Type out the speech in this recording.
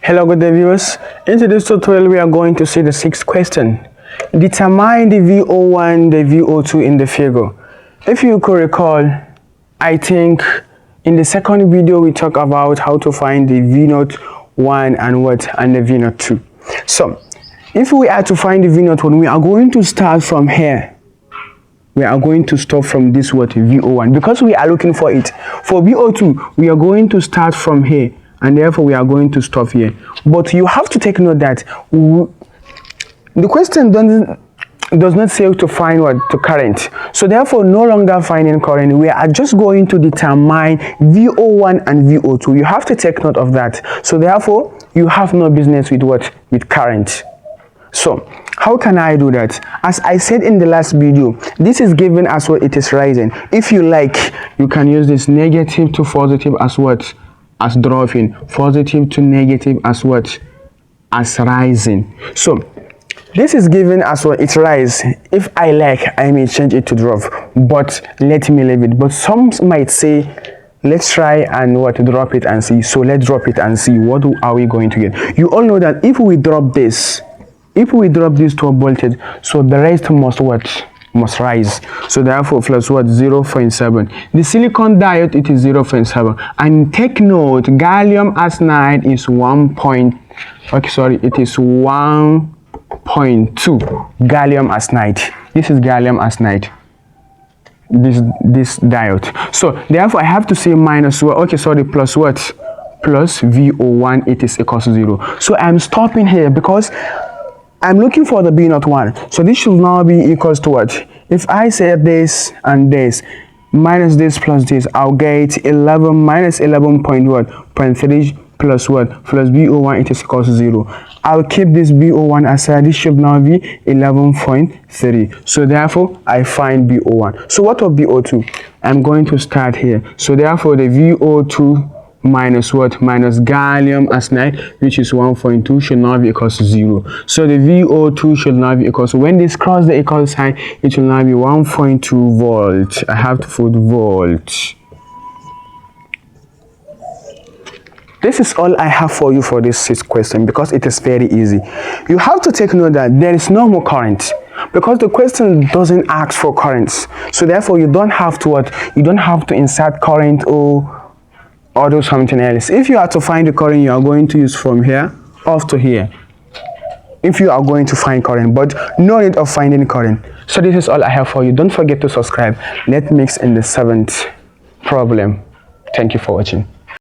Hello good day viewers. In this tutorial we are going to see the sixth question. Determine the VO1, the VO2 in the figure. If you could recall, I think in the second video we talked about how to find the V01 and the V02. So if we are to find the V01, we are going to start from here. We are going to stop from this VO1 because we are looking for it. For VO2 we are going to start from here, and therefore we are going to stop here. But you have to take note that the question does not say to find the current. So therefore, no longer finding current, we are just going to determine VO1 and VO2. You have to take note of that. So therefore, you have no business with with current. So how can I do that? As I said in the last video, this is given as it is rising. If you like, you can use this negative to positive as as dropping, positive to negative as as rising. So this is given as it rise. If I like, I may change it to drop, but let me leave it. But some might say, let's try and drop it and see. So let's drop it and see what are we going to get. You all know that if we drop this, to a voltage, so the rest must rise. So therefore plus 0.7. The silicon diode, it is 0.7. And take note, gallium arsenide is 1.2 gallium arsenide. This is gallium arsenide, this diode. So therefore I have to say minus plus plus VO1, it is equals to 0. So I'm stopping here because I'm looking for the B01. So this should now be equals to if I say this and this minus this plus this, I'll get 11 minus 11.3 plus plus VO1, it is equals to 0. I'll keep this VO1 aside. This should now be 11.3. So therefore I find VO1. So what of VO2? I'm going to start here. So therefore the VO2 minus minus gallium arsenide, which is 1.2, should now be equals to 0. So the VO2 should now be equals to, when this cross the equal sign, it will now be 1.2 volt. I have to put volt. This is all I have for you for this sixth question because it is very easy. You have to take note that there is no more current because the question doesn't ask for currents. So therefore you don't have to insert current or do something else. If you are to find the current, you are going to use from here off to here if you are going to find current, but no need of finding current. So this is all I have for you. Don't forget to subscribe. Let's mix in the seventh problem. Thank you for watching.